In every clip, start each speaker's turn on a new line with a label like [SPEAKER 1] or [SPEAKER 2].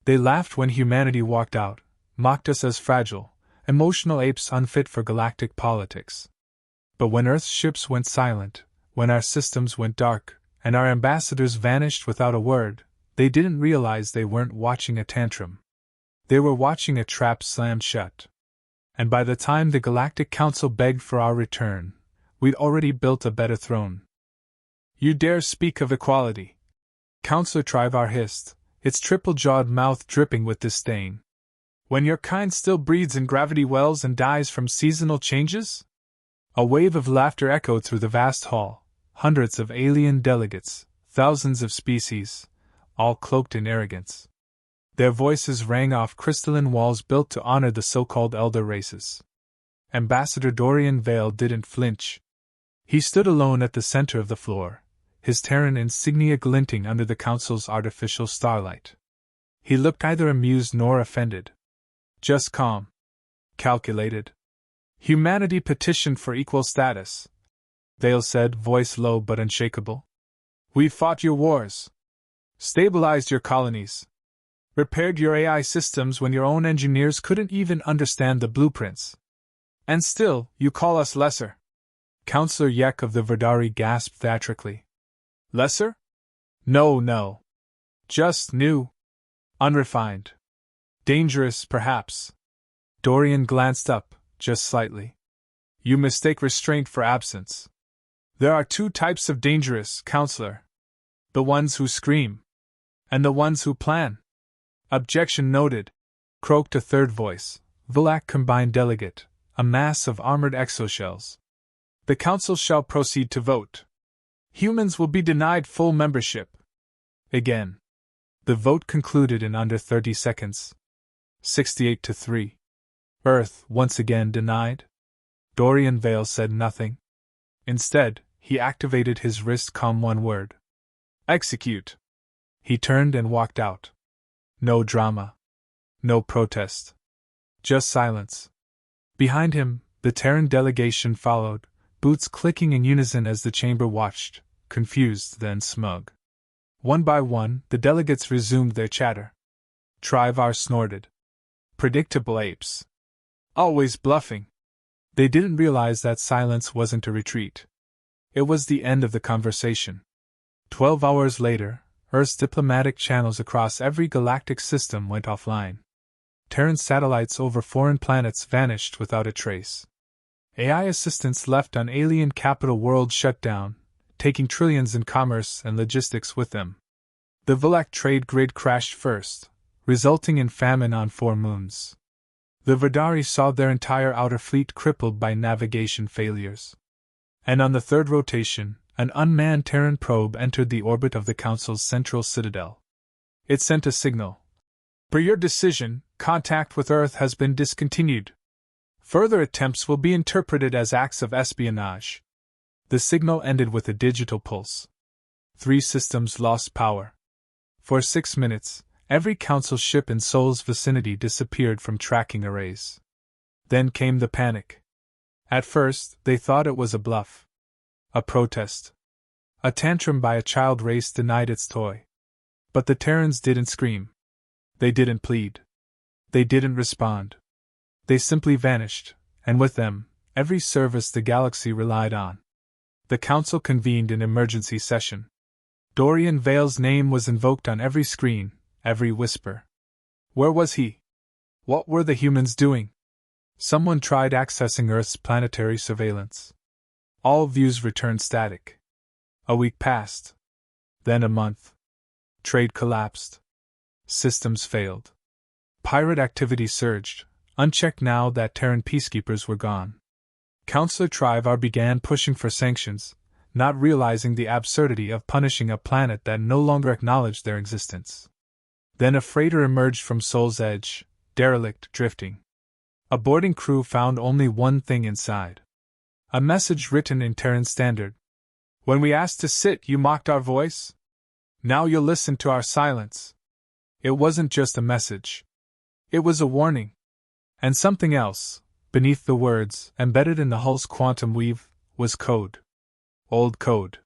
[SPEAKER 1] They laughed when humanity walked out, mocked us as fragile, emotional apes unfit for galactic politics. But when Earth's ships went silent, when our systems went dark, and our ambassadors vanished without a word, they didn't realize they weren't watching a tantrum. They were watching a trap slammed shut. And by the time the Galactic Council begged for our return, we'd already built a better throne. You dare speak of equality? Counselor Trivar hissed, its triple-jawed mouth dripping with disdain. When your kind still breathes in gravity wells and dies from seasonal changes? A wave of laughter echoed through the vast hall, hundreds of alien delegates, thousands of species, all cloaked in arrogance. Their voices rang off crystalline walls built to honor the so-called elder races. Ambassador Dorian Vale didn't flinch. He stood alone at the center of the floor, his Terran insignia glinting under the Council's artificial starlight. He looked neither amused nor offended. Just calm. Calculated. Humanity petitioned for equal status, Vale said, voice low but unshakable. We've fought your wars. Stabilized your colonies. Repaired your AI systems when your own engineers couldn't even understand the blueprints. And still, you call us lesser. Counselor Yek of the Verdari gasped theatrically. Lesser? No. Just new. Unrefined. Dangerous, perhaps. Dorian glanced up, just slightly. You mistake restraint for absence. There are two types of dangerous, Counselor. The ones who scream. And the ones who plan. Objection noted, croaked a third voice, Vilak Combined Delegate, a mass of armored exoshells. The Council shall proceed to vote. Humans will be denied full membership. Again. The vote concluded in under 30 seconds. 68-3. Earth once again denied? Dorian Vale said nothing. Instead, he activated his wrist comm one word. Execute. He turned and walked out. No drama. No protest. Just silence. Behind him, the Terran delegation followed, boots clicking in unison as the chamber watched, confused then smug. One by one, the delegates resumed their chatter. Trivar snorted. Predictable apes. Always bluffing. They didn't realize that silence wasn't a retreat. It was the end of the conversation. 12 hours later, Earth's diplomatic channels across every galactic system went offline. Terran satellites over foreign planets vanished without a trace. AI assistants left on alien capital worlds shut down, taking trillions in commerce and logistics with them. The Vilak trade grid crashed first, resulting in famine on 4 moons. The Verdari saw their entire outer fleet crippled by navigation failures. And on the third rotation, an unmanned Terran probe entered the orbit of the Council's central citadel. It sent a signal. Per your decision, contact with Earth has been discontinued. Further attempts will be interpreted as acts of espionage. The signal ended with a digital pulse. 3 systems lost power. For 6 minutes, every Council ship in Sol's vicinity disappeared from tracking arrays. Then came the panic. At first, they thought it was a bluff. A protest. A tantrum by a child race denied its toy. But the Terrans didn't scream. They didn't plead. They didn't respond. They simply vanished, and with them, every service the galaxy relied on. The Council convened an emergency session. Dorian Vale's name was invoked on every screen, every whisper. Where was he? What were the humans doing? Someone tried accessing Earth's planetary surveillance. All views returned static. A week passed. Then a month. Trade collapsed. Systems failed. Pirate activity surged, unchecked now that Terran peacekeepers were gone. Counselor Trivar began pushing for sanctions, not realizing the absurdity of punishing a planet that no longer acknowledged their existence. Then a freighter emerged from Sol's Edge, derelict, drifting. A boarding crew found only one thing inside. A message written in Terran Standard. When we asked to sit, you mocked our voice? Now you'll listen to our silence. It wasn't just a message. It was a warning. And something else, beneath the words, embedded in the hull's quantum weave, was code. Old code.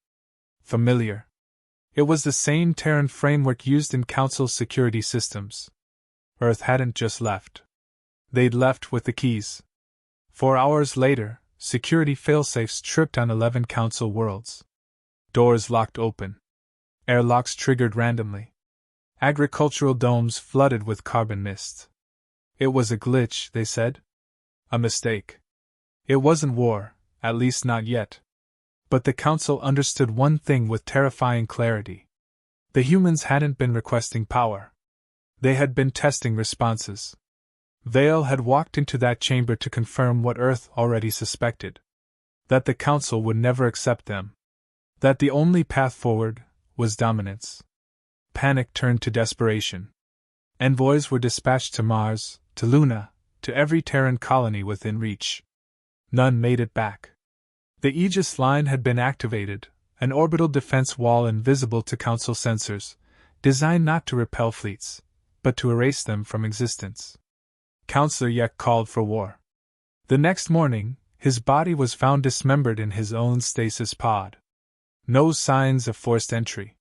[SPEAKER 1] Familiar. It was the same Terran framework used in Council security systems. Earth hadn't just left. They'd left with the keys. 4 hours later, security failsafes tripped on 11 Council worlds. Doors locked open. Airlocks triggered randomly. Agricultural domes flooded with carbon mist. It was a glitch, they said. A mistake. It wasn't war, at least not yet. But the Council understood one thing with terrifying clarity. The humans hadn't been requesting power. They had been testing responses. Vale had walked into that chamber to confirm what Earth already suspected. That the Council would never accept them. That the only path forward was dominance. Panic turned to desperation. Envoys were dispatched to Mars, to Luna, to every Terran colony within reach. None made it back. The Aegis line had been activated, an orbital defense wall invisible to Council sensors, designed not to repel fleets, but to erase them from existence. Councillor Yek called for war. The next morning, his body was found dismembered in his own stasis pod. No signs of forced entry.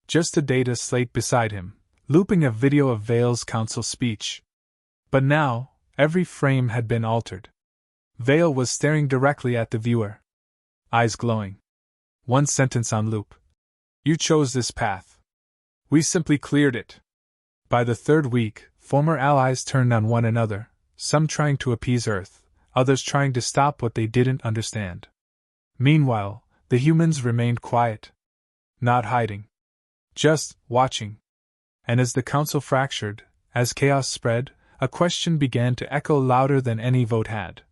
[SPEAKER 1] Just a data slate beside him, looping a video of Vale's Council speech. But now, every frame had been altered. Vale was staring directly at the viewer. Eyes glowing. One sentence on loop. You chose this path. We simply cleared it. By the third week, former allies turned on one another, some trying to appease Earth, others trying to stop what they didn't understand. Meanwhile, the humans remained quiet. Not hiding. Just watching. And as the Council fractured, as chaos spread, a question began to echo louder than any vote had.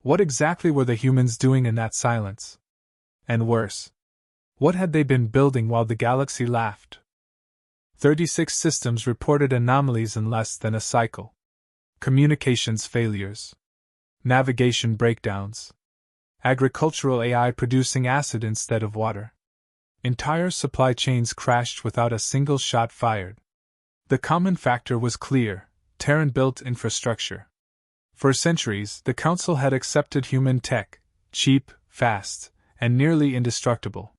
[SPEAKER 1] What exactly were the humans doing in that silence? And worse, what had they been building while the galaxy laughed? 36 systems reported anomalies in less than a cycle. Communications failures. Navigation breakdowns. Agricultural AI producing acid instead of water. Entire supply chains crashed without a single shot fired. The common factor was clear: Terran-built infrastructure. For centuries, the Council had accepted human tech, cheap, fast, and nearly indestructible.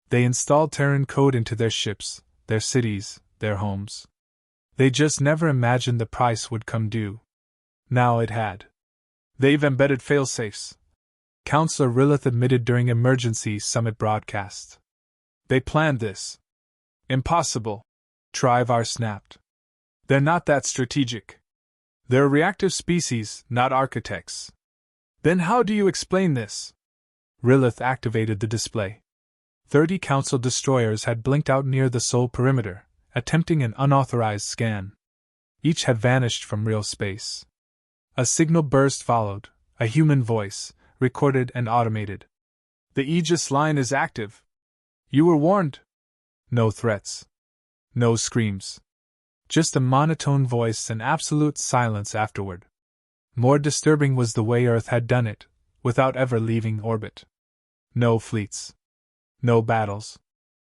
[SPEAKER 1] They installed Terran code into their ships, their cities, their homes. They just never imagined the price would come due. Now it had. They've embedded failsafes, Councillor Rilith admitted during emergency summit broadcast. They planned this. Impossible. Trivar snapped. They're not that strategic. They're a reactive species, not architects. Then how do you explain this? Rilith activated the display. 30 Council destroyers had blinked out near the Sol perimeter, attempting an unauthorized scan. Each had vanished from real space. A signal burst followed, a human voice, recorded and automated. The Aegis line is active. You were warned. No threats. No screams. Just a monotone voice and absolute silence afterward. More disturbing was the way Earth had done it, without ever leaving orbit. No fleets. No battles.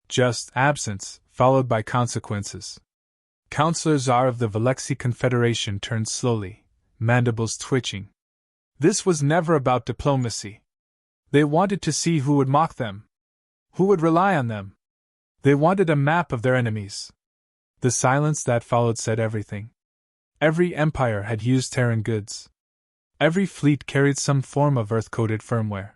[SPEAKER 1] Just absence, followed by consequences. Councillor Czar of the Velexi Confederation turned slowly, mandibles twitching. This was never about diplomacy. They wanted to see who would mock them. Who would rely on them. They wanted a map of their enemies. The silence that followed said everything. Every empire had used Terran goods. Every fleet carried some form of Earth-coded firmware.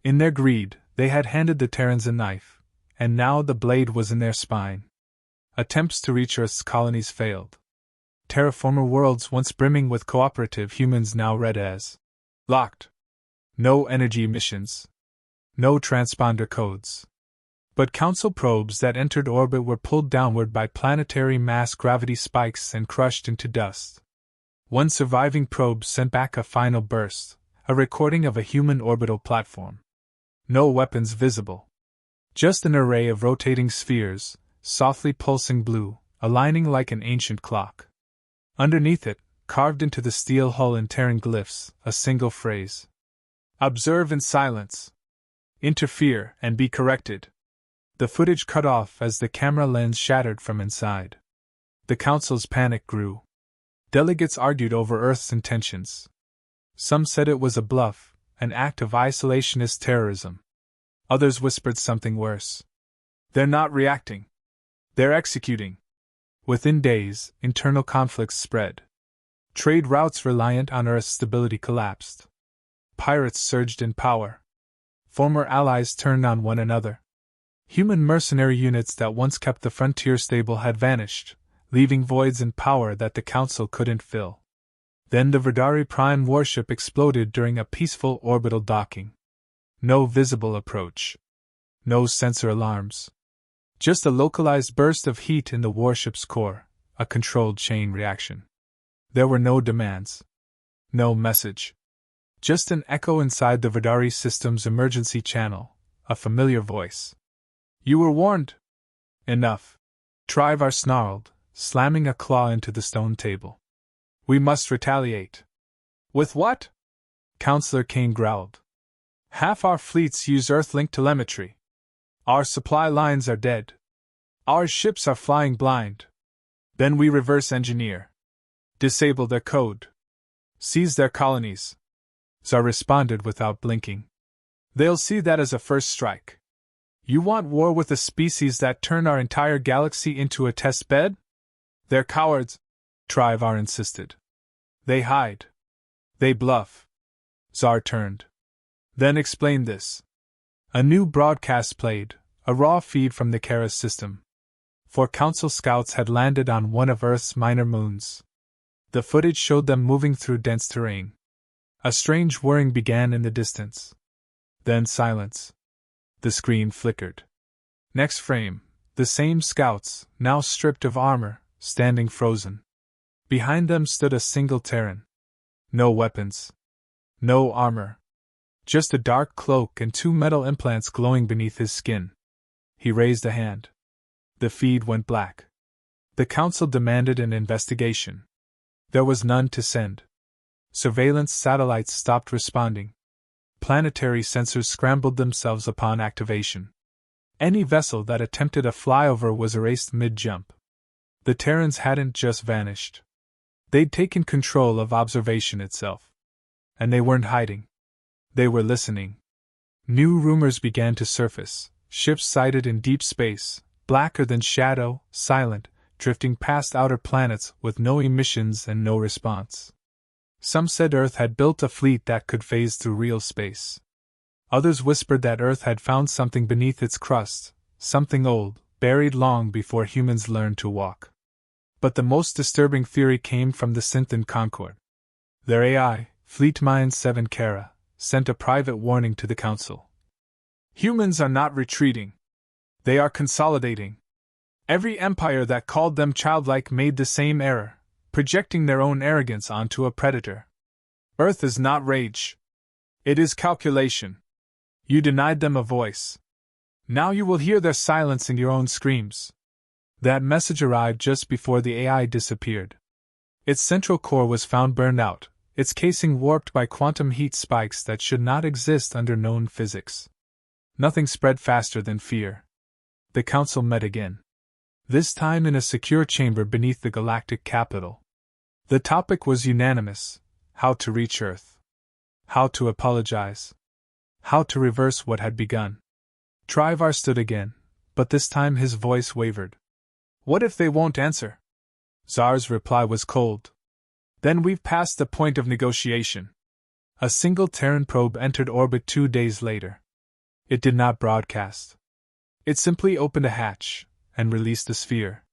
[SPEAKER 1] In their greed, they had handed the Terrans a knife, and now the blade was in their spine. Attempts to reach Earth's colonies failed. Terraformer worlds once brimming with cooperative humans now read as locked. No energy emissions. No transponder codes. But Council probes that entered orbit were pulled downward by planetary mass gravity spikes and crushed into dust. One surviving probe sent back a final burst, a recording of a human orbital platform. No weapons visible. Just an array of rotating spheres, softly pulsing blue, aligning like an ancient clock. Underneath it, carved into the steel hull in Terran glyphs, a single phrase. Observe in silence. Interfere and be corrected. The footage cut off as the camera lens shattered from inside. The Council's panic grew. Delegates argued over Earth's intentions. Some said it was a bluff, an act of isolationist terrorism. Others whispered something worse. They're not reacting. They're executing. Within days, internal conflicts spread. Trade routes reliant on Earth's stability collapsed. Pirates surged in power. Former allies turned on one another. Human mercenary units that once kept the frontier stable had vanished, leaving voids in power that the Council couldn't fill. Then the Verdari Prime warship exploded during a peaceful orbital docking. No visible approach. No sensor alarms. Just a localized burst of heat in the warship's core, a controlled chain reaction. There were no demands. No message. Just an echo inside the Verdari system's emergency channel, a familiar voice. You were warned. Enough. Trivar snarled, slamming a claw into the stone table. We must retaliate. With what? Counselor Kane growled. Half our fleets use Earth-link telemetry. Our supply lines are dead. Our ships are flying blind. Then we reverse engineer. Disable their code. Seize their colonies. Tsar responded without blinking. They'll see that as a first strike. You want war with a species that turn our entire galaxy into a test bed? They're cowards, Trivar insisted. They hide. They bluff. Tsar turned. Then explain this. A new broadcast played, a raw feed from the Kara system. 4 Council scouts had landed on one of Earth's minor moons. The footage showed them moving through dense terrain. A strange whirring began in the distance. Then silence. The screen flickered. Next frame, the same scouts, now stripped of armor, standing frozen. Behind them stood a single Terran. No weapons. No armor. Just a dark cloak and 2 metal implants glowing beneath his skin. He raised a hand. The feed went black. The Council demanded an investigation. There was none to send. Surveillance satellites stopped responding. Planetary sensors scrambled themselves upon activation. Any vessel that attempted a flyover was erased mid-jump. The Terrans hadn't just vanished. They'd taken control of observation itself. And they weren't hiding. They were listening. New rumors began to surface, ships sighted in deep space, blacker than shadow, silent, drifting past outer planets with no emissions and no response. Some said Earth had built a fleet that could phase through real space. Others whispered that Earth had found something beneath its crust, something old, buried long before humans learned to walk. But the most disturbing theory came from the Synthan Concord. Their AI, Fleet Mind 7 Kara, sent a private warning to the Council. Humans are not retreating. They are consolidating. Every empire that called them childlike made the same error, projecting their own arrogance onto a predator. Earth is not rage. It is calculation. You denied them a voice. Now you will hear their silence in your own screams. That message arrived just before the AI disappeared. Its central core was found burned out, its casing warped by quantum heat spikes that should not exist under known physics. Nothing spread faster than fear. The Council met again. This time in a secure chamber beneath the Galactic capital. The topic was unanimous: how to reach Earth. How to apologize. How to reverse what had begun. Trivar stood again, but this time his voice wavered. What if they won't answer? Tsar's reply was cold. Then we've passed the point of negotiation. A single Terran probe entered orbit 2 days later. It did not broadcast. It simply opened a hatch and released a sphere.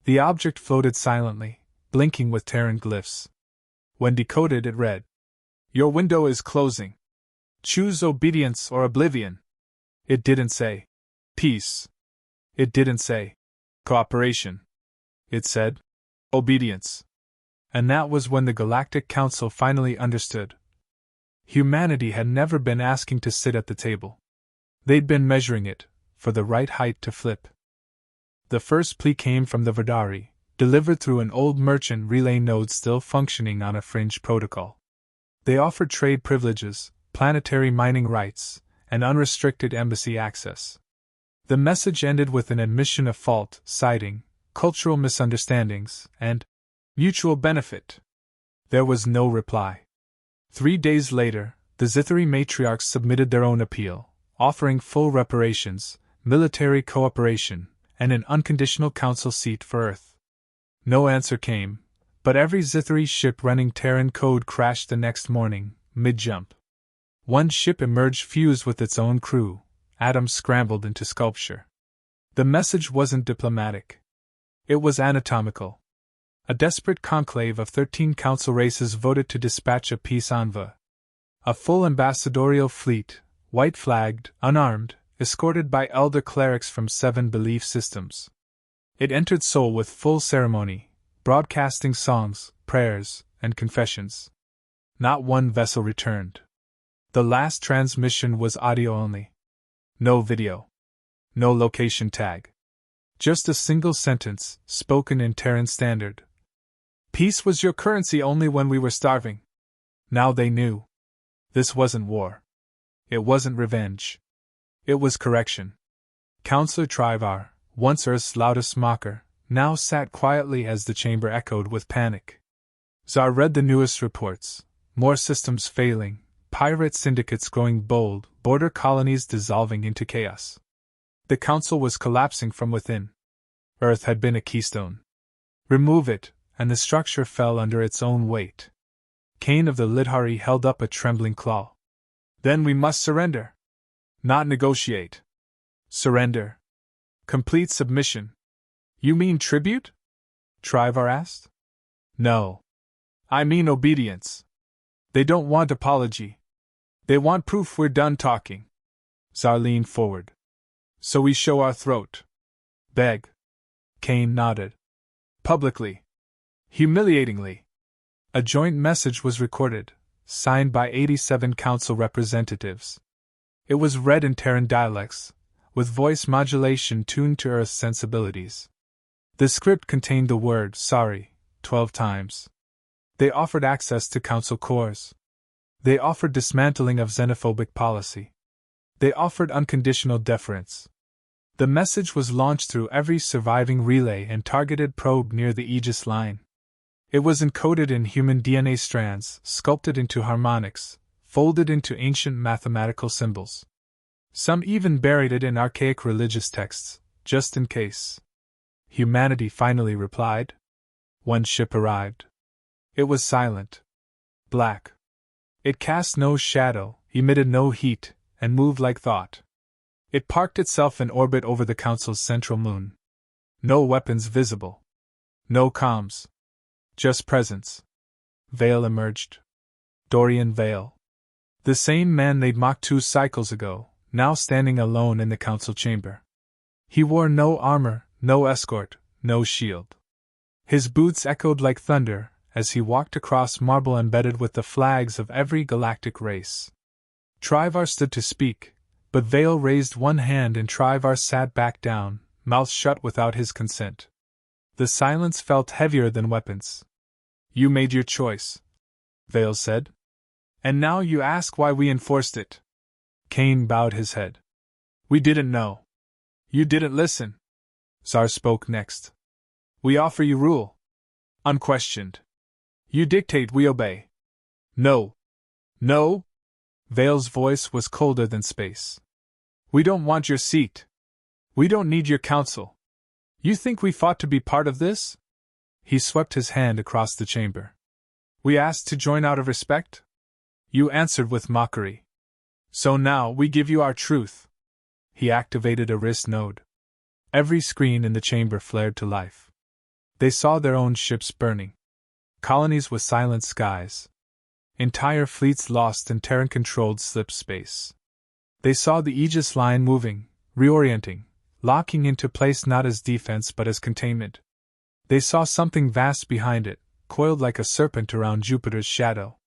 [SPEAKER 1] The object floated silently, blinking with Terran glyphs. When decoded, it read, "Your window is closing. Choose obedience or oblivion." It didn't say peace. It didn't say cooperation. It said obedience. And that was when the Galactic Council finally understood. Humanity had never been asking to sit at the table. They'd been measuring it, for the right height to flip. The first plea came from the Verdari, delivered through an old merchant relay node still functioning on a fringe protocol. They offered trade privileges, planetary mining rights, and unrestricted embassy access. The message ended with an admission of fault, citing cultural misunderstandings and mutual benefit. There was no reply. 3 days later, the Zithari matriarchs submitted their own appeal, offering full reparations, military cooperation, and an unconditional council seat for Earth. No answer came, but every Zithri ship running Terran code crashed the next morning, mid-jump. One ship emerged fused with its own crew, atoms scrambled into sculpture. The message wasn't diplomatic. It was anatomical. A desperate conclave of 13 council races voted to dispatch a peace envoy. A full ambassadorial fleet, white-flagged, unarmed, escorted by elder clerics from 7 belief systems. It entered Sol with full ceremony, broadcasting songs, prayers, and confessions. Not one vessel returned. The last transmission was audio only. No video. No location tag. Just a single sentence, spoken in Terran Standard. Peace was your currency only when we were starving. Now they knew. This wasn't war. It wasn't revenge. It was correction. Counselor Trivar, once Earth's loudest mocker, now sat quietly as the chamber echoed with panic. Tsar read the newest reports. More systems failing, pirate syndicates growing bold, border colonies dissolving into chaos. The council was collapsing from within. Earth had been a keystone. Remove it, and the structure fell under its own weight. Kane of the Lidhari held up a trembling claw. Then we must surrender. Not negotiate. Surrender. Complete submission. You mean tribute? Trivar asked. No. I mean obedience. They don't want apology. They want proof we're done talking. Tsar leaned forward. So we show our throat. Beg. Kane nodded. Publicly. Humiliatingly. A joint message was recorded, signed by 87 council representatives. It was read in Terran dialects, with voice modulation tuned to Earth's sensibilities. The script contained the word sorry 12 times. They offered access to council cores. They offered dismantling of xenophobic policy. They offered unconditional deference. The message was launched through every surviving relay and targeted probe near the Aegis line. It was encoded in human DNA strands, sculpted into harmonics, folded into ancient mathematical symbols. Some even buried it in archaic religious texts, just in case. Humanity finally replied. One ship arrived. It was silent. Black. It cast no shadow, emitted no heat, and moved like thought. It parked itself in orbit over the Council's central moon. No weapons visible. No comms. Just presence. Vale emerged. Dorian Vale. The same man they'd mocked 2 cycles ago, now standing alone in the council chamber. He wore no armor, no escort, no shield. His boots echoed like thunder as he walked across marble embedded with the flags of every galactic race. Trivar stood to speak, but Vale raised one hand and Trivar sat back down, mouth shut without his consent. The silence felt heavier than weapons. You made your choice, Vale said. And now you ask why we enforced it. Kane bowed his head. We didn't know. You didn't listen. Tsar spoke next. We offer you rule. Unquestioned. You dictate, we obey. No. No? Vale's voice was colder than space. We don't want your seat. We don't need your counsel. You think we fought to be part of this? He swept his hand across the chamber. We asked to join out of respect? You answered with mockery. So now we give you our truth. He activated a wrist node. Every screen in the chamber flared to life. They saw their own ships burning. Colonies with silent skies. Entire fleets lost in Terran-controlled slip space. They saw the Aegis line moving, reorienting, locking into place not as defense but as containment. They saw something vast behind it, coiled like a serpent around Jupiter's shadow.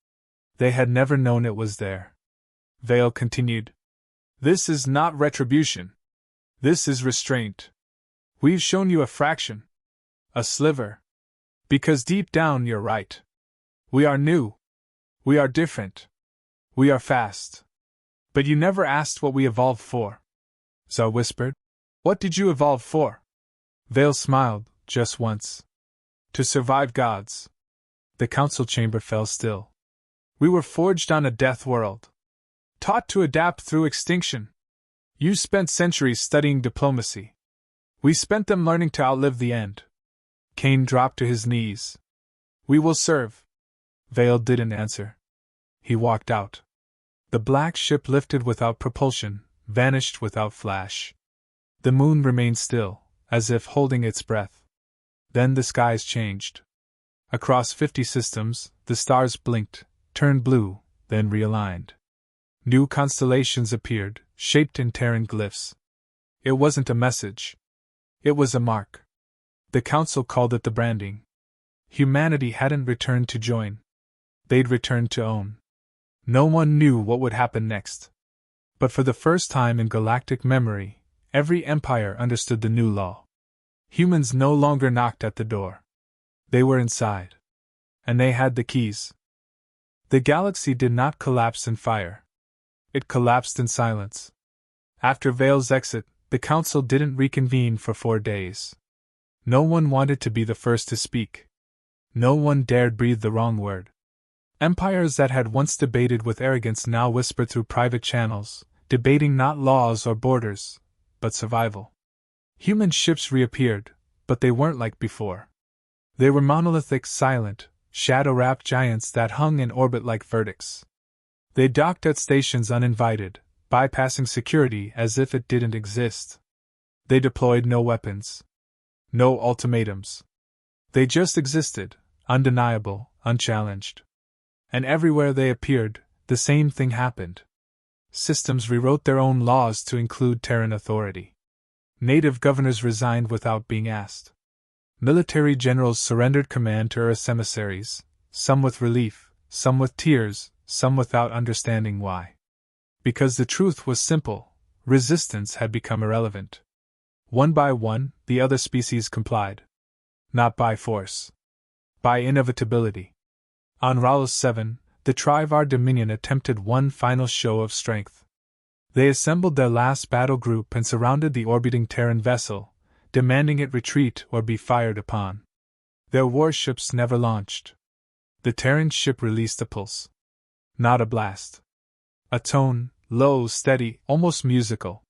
[SPEAKER 1] They had never known it was there. Vale continued. This is not retribution. This is restraint. We've shown you a fraction. A sliver. Because deep down you're right. We are new. We are different. We are fast. But you never asked what we evolved for. Tsar whispered. What did you evolve for? Vale smiled, just once. To survive gods. The council chamber fell still. We were forged on a death world. Taught to adapt through extinction. You spent centuries studying diplomacy. We spent them learning to outlive the end. Kane dropped to his knees. We will serve. Vale didn't answer. He walked out. The black ship lifted without propulsion, vanished without flash. The moon remained still, as if holding its breath. Then the skies changed. Across 50 systems, the stars blinked, turned blue, then realigned. New constellations appeared, shaped in Terran glyphs. It wasn't a message. It was a mark. The Council called it the branding. Humanity hadn't returned to join. They'd returned to own. No one knew what would happen next. But for the first time in galactic memory, every empire understood the new law. Humans no longer knocked at the door. They were inside. And they had the keys. The galaxy did not collapse in fire. It collapsed in silence. After Vale's exit, the Council didn't reconvene for 4 days. No one wanted to be the first to speak. No one dared breathe the wrong word. Empires that had once debated with arrogance now whispered through private channels, debating not laws or borders, but survival. Human ships reappeared, but they weren't like before. They were monolithic, silent, shadow-wrapped giants that hung in orbit like verdicts. They docked at stations uninvited, bypassing security as if it didn't exist. They deployed no weapons. No ultimatums. They just existed, undeniable, unchallenged. And everywhere they appeared, the same thing happened. Systems rewrote their own laws to include Terran authority. Native governors resigned without being asked. Military generals surrendered command to Earth's emissaries, some with relief, some with tears, some without understanding why. Because the truth was simple, resistance had become irrelevant. One by one, the other species complied. Not by force. By inevitability. On Ralus 7, the Trivar Dominion attempted one final show of strength. They assembled their last battle group and surrounded the orbiting Terran vessel, demanding it retreat or be fired upon. Their warships never launched. The Terran ship released a pulse. Not a blast. A tone, low, steady, almost musical.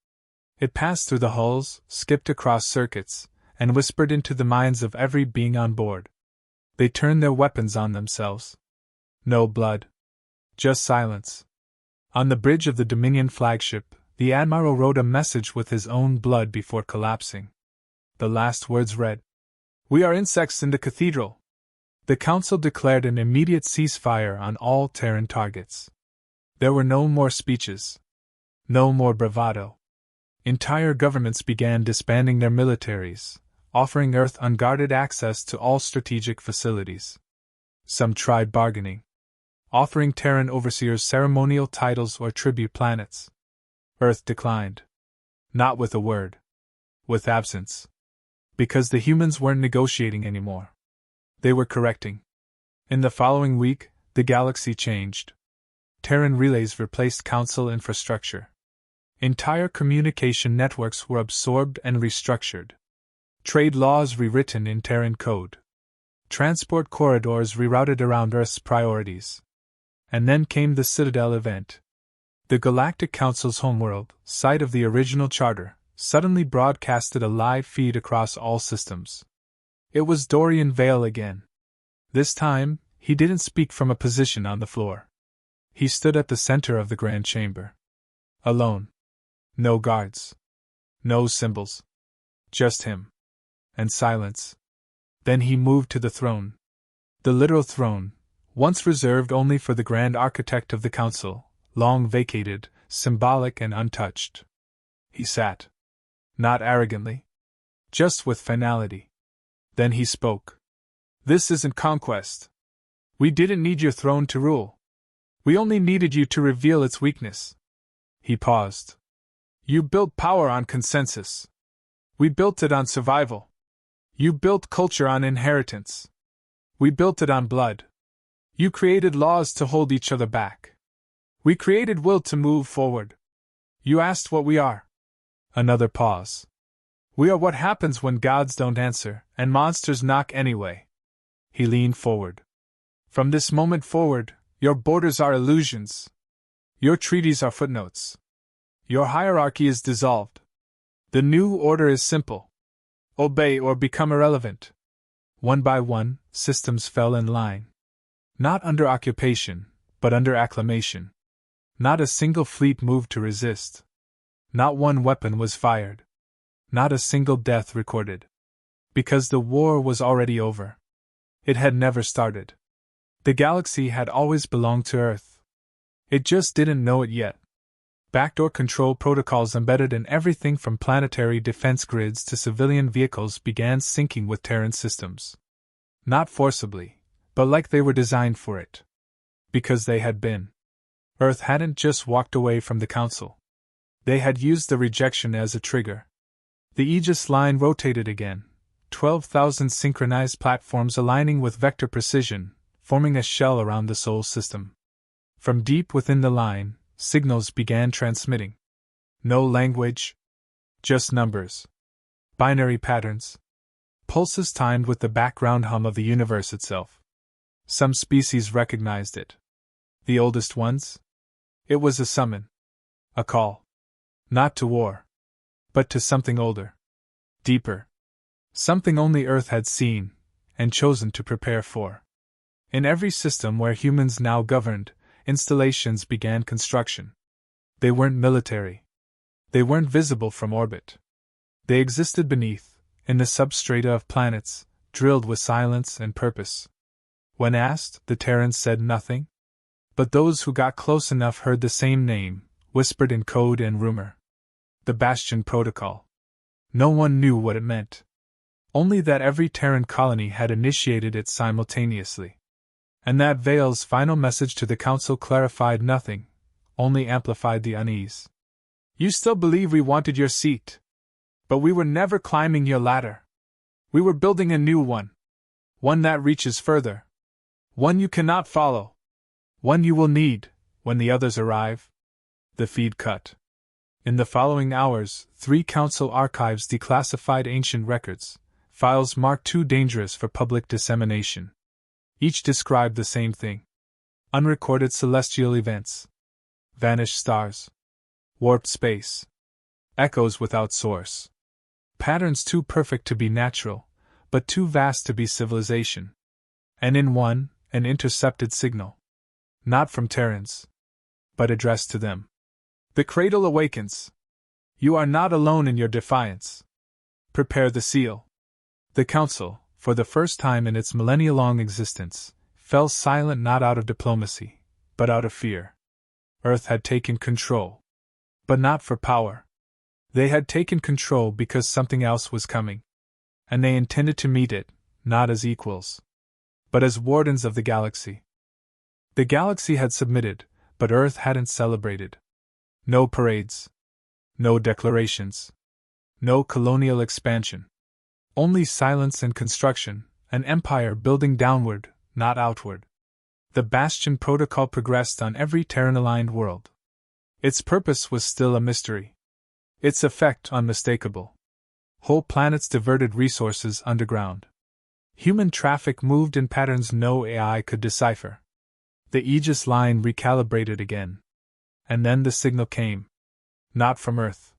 [SPEAKER 1] It passed through the hulls, skipped across circuits, and whispered into the minds of every being on board. They turned their weapons on themselves. No blood. Just silence. On the bridge of the Dominion flagship, the Admiral wrote a message with his own blood before collapsing. The last words read, "We are insects in the cathedral." The Council declared an immediate ceasefire on all Terran targets. There were no more speeches. No more bravado. Entire governments began disbanding their militaries, offering Earth unguarded access to all strategic facilities. Some tried bargaining, offering Terran overseers ceremonial titles or tribute planets. Earth declined. Not with a word. With absence. Because the humans weren't negotiating anymore. They were correcting. In the following week, the galaxy changed. Terran relays replaced Council infrastructure. Entire communication networks were absorbed and restructured. Trade laws rewritten in Terran code. Transport corridors rerouted around Earth's priorities. And then came the Citadel event. The Galactic Council's homeworld, site of the original charter, suddenly broadcasted a live feed across all systems. It was Dorian Vale again. This time, he didn't speak from a position on the floor. He stood at the center of the Grand Chamber. Alone. No guards. No symbols. Just him. And silence. Then he moved to the throne. The literal throne, once reserved only for the Grand Architect of the Council, long vacated, symbolic and untouched. He sat. Not arrogantly. Just with finality. Then he spoke. "This isn't conquest. We didn't need your throne to rule. We only needed you to reveal its weakness." He paused. "You built power on consensus. We built it on survival. You built culture on inheritance. We built it on blood. You created laws to hold each other back. We created will to move forward. You asked what we are." Another pause. "We are what happens when gods don't answer, and monsters knock anyway." He leaned forward. "From this moment forward, your borders are illusions. Your treaties are footnotes. Your hierarchy is dissolved. The new order is simple. Obey or become irrelevant. One by one, systems fell in line. Not under occupation, but under acclamation. Not a single fleet moved to resist. Not one weapon was fired. Not a single death recorded. Because the war was already over. It had never started. The galaxy had always belonged to Earth. It just didn't know it yet. Backdoor control protocols embedded in everything from planetary defense grids to civilian vehicles began syncing with Terran systems. Not forcibly, but like they were designed for it. Because they had been. Earth hadn't just walked away from the Council. They had used the rejection as a trigger. The Aegis line rotated again, 12,000 synchronized platforms aligning with vector precision, forming a shell around the Sol system. From deep within the line, signals began transmitting. No language. Just numbers. Binary patterns. Pulses timed with the background hum of the universe itself. Some species recognized it. The oldest ones? It was a summon. A call. Not to war. But to something older. Deeper. Something only Earth had seen, and chosen to prepare for. In every system where humans now governed, installations began construction. They weren't military. They weren't visible from orbit. They existed beneath, in the substrata of planets, drilled with silence and purpose. When asked, the Terrans said nothing. But those who got close enough heard the same name, whispered in code and rumor. The Bastion Protocol. No one knew what it meant. Only that every Terran colony had initiated it simultaneously. And that Vale's final message to the Council clarified nothing, only amplified the unease. You still believe we wanted your seat. But we were never climbing your ladder. We were building a new one. One that reaches further. One you cannot follow. One you will need, when the others arrive. The feed cut. In the following hours, 3 Council archives declassified ancient records, files marked too dangerous for public dissemination. Each described the same thing. Unrecorded celestial events. Vanished stars. Warped space. Echoes without source. Patterns too perfect to be natural, but too vast to be civilization. And in one, an intercepted signal. Not from Terrans, but addressed to them. The cradle awakens. You are not alone in your defiance. Prepare the seal. The Council, for the first time in its millennia-long existence, fell silent not out of diplomacy, but out of fear. Earth had taken control. But not for power. They had taken control because something else was coming. And they intended to meet it, not as equals, but as wardens of the galaxy. The galaxy had submitted, but Earth hadn't celebrated. No parades. No declarations. No colonial expansion. Only silence and construction, an empire building downward, not outward. The Bastion Protocol progressed on every Terran-aligned world. Its purpose was still a mystery. Its effect unmistakable. Whole planets diverted resources underground. Human traffic moved in patterns no AI could decipher. The Aegis line recalibrated again. And then the signal came. Not from Earth.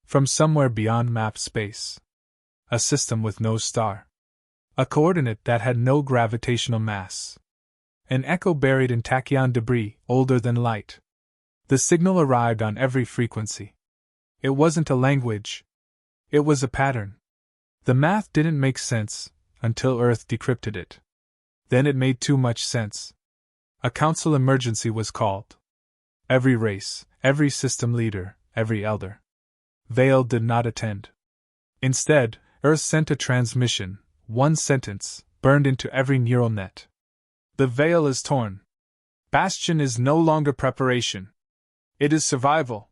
[SPEAKER 1] From somewhere beyond mapped space. A system with no star. A coordinate that had no gravitational mass. An echo buried in tachyon debris, older than light. The signal arrived on every frequency. It wasn't a language. It was a pattern. The math didn't make sense, until Earth decrypted it. Then it made too much sense. A council emergency was called. Every race, every system leader, every elder. Vale did not attend. Instead, Earth sent a transmission, one sentence, burned into every neural net. The veil is torn. Bastion is no longer preparation. It is survival.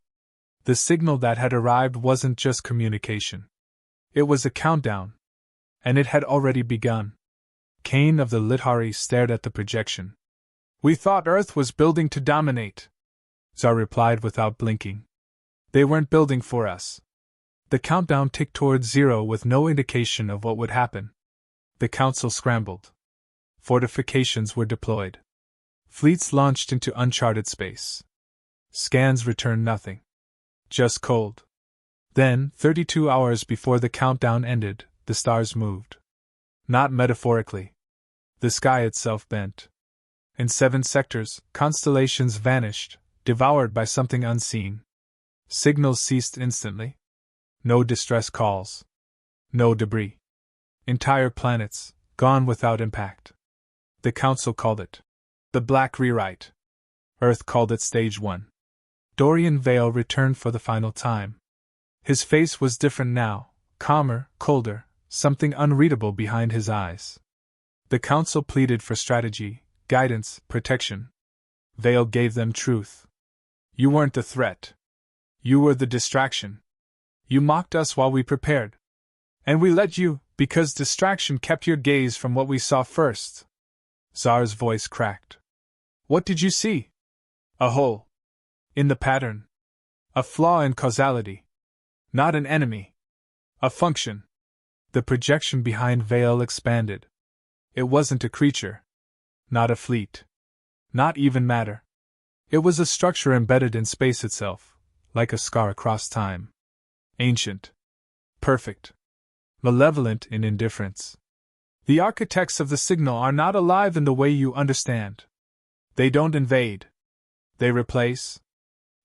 [SPEAKER 1] The signal that had arrived wasn't just communication. It was a countdown. And it had already begun. Kane of the Lithari stared at the projection. We thought Earth was building to dominate. Zar replied without blinking. They weren't building for us. The countdown ticked towards 0 with no indication of what would happen. The Council scrambled. Fortifications were deployed. Fleets launched into uncharted space. Scans returned nothing. Just cold. Then, 32 hours before the countdown ended, the stars moved. Not metaphorically. The sky itself bent. In 7 sectors, constellations vanished, devoured by something unseen. Signals ceased instantly. No distress calls. No debris. Entire planets, gone without impact. The Council called it the Black Rewrite. Earth called it Stage 1. Dorian Vale returned for the final time. His face was different now, calmer, colder, something unreadable behind his eyes. The Council pleaded for strategy, guidance, protection. Vale gave them truth. You weren't the threat. You were the distraction. You mocked us while we prepared. And we let you, because distraction kept your gaze from what we saw first. Zar's voice cracked. What did you see? A hole. In the pattern. A flaw in causality. Not an enemy. A function. The projection behind Vale expanded. It wasn't a creature. Not a fleet. Not even matter. It was a structure embedded in space itself, like a scar across time. Ancient. Perfect. Malevolent in indifference. The architects of the signal are not alive in the way you understand. They don't invade. They replace.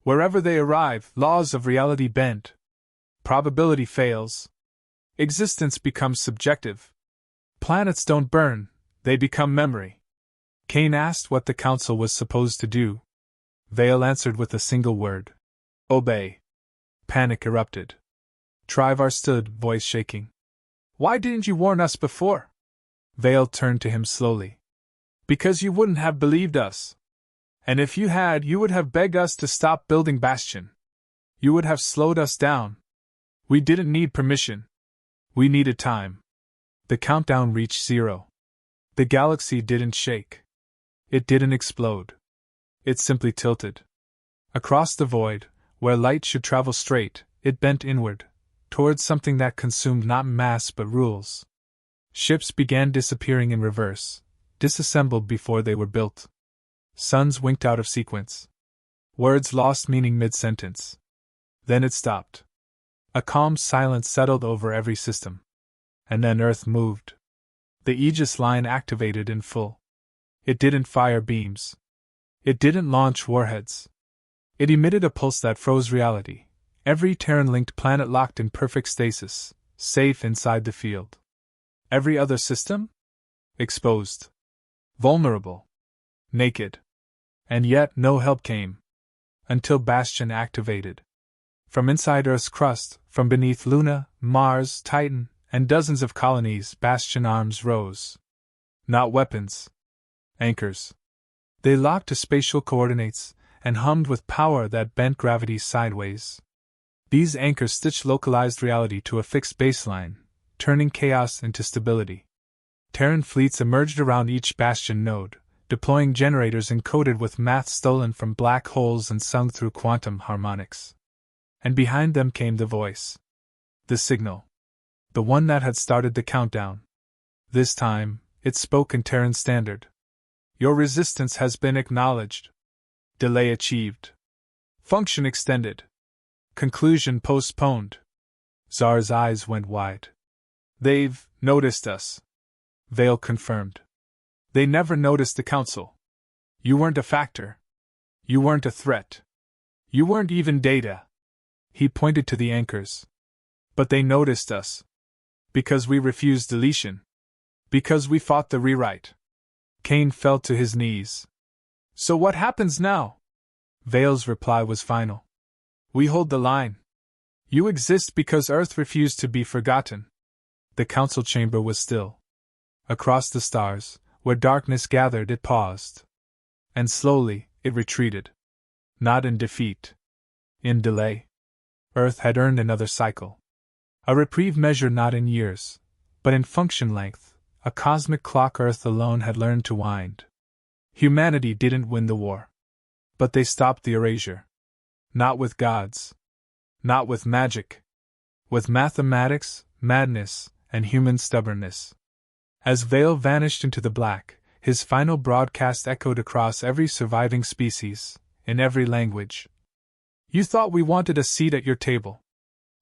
[SPEAKER 1] Wherever they arrive, laws of reality bend. Probability fails. Existence becomes subjective. Planets don't burn, they become memory. Kane asked what the Council was supposed to do. Vale answered with a single word. Obey. Panic erupted. Trivar stood, voice shaking. Why didn't you warn us before? Vale turned to him slowly. Because you wouldn't have believed us. And if you had, you would have begged us to stop building Bastion. You would have slowed us down. We didn't need permission. We needed time. The countdown reached 0. The galaxy didn't shake. It didn't explode. It simply tilted. Across the void, where light should travel straight, it bent inward, towards something that consumed not mass but rules. Ships began disappearing in reverse, disassembled before they were built. Suns winked out of sequence. Words lost meaning mid-sentence. Then it stopped. A calm silence settled over every system. And then Earth moved. The Aegis line activated in full. It didn't fire beams. It didn't launch warheads. It emitted a pulse that froze reality. Every Terran-linked planet locked in perfect stasis, safe inside the field. Every other system? Exposed. Vulnerable. Naked. And yet no help came. Until Bastion activated. From inside Earth's crust, from beneath Luna, Mars, Titan, and dozens of colonies, Bastion arms rose. Not weapons. Anchors. They locked to spatial coordinates, and hummed with power that bent gravity sideways. These anchors stitched localized reality to a fixed baseline, turning chaos into stability. Terran fleets emerged around each Bastion node, deploying generators encoded with math stolen from black holes and sung through quantum harmonics. And behind them came the voice. The signal. The one that had started the countdown. This time, it spoke in Terran Standard. Your resistance has been acknowledged. Delay achieved. Function extended. Conclusion postponed. Zar's eyes went wide. They've noticed us. Vale confirmed. They never noticed the Council. You weren't a factor. You weren't a threat. You weren't even data. He pointed to the anchors. But they noticed us. Because we refused deletion. Because we fought the rewrite. Kane fell to his knees. So what happens now? Vale's reply was final. We hold the line. You exist because Earth refused to be forgotten. The Council chamber was still. Across the stars, where darkness gathered, it paused. And slowly, it retreated. Not in defeat. In delay. Earth had earned another cycle. A reprieve measured not in years, but in function length, a cosmic clock Earth alone had learned to wind. Humanity didn't win the war. But they stopped the erasure. Not with gods. Not with magic. With mathematics, madness, and human stubbornness. As Vale vanished into the black, his final broadcast echoed across every surviving species, in every language. You thought we wanted a seat at your table.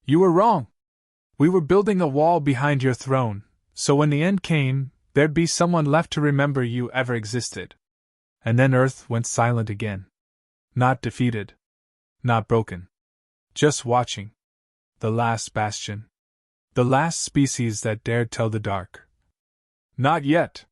[SPEAKER 1] You were wrong. We were building a wall behind your throne, So when the end came, there'd be someone left to remember you ever existed. And then Earth went silent again. Not defeated. Not broken. Just watching. The last bastion. The last species that dared tell the dark. Not yet,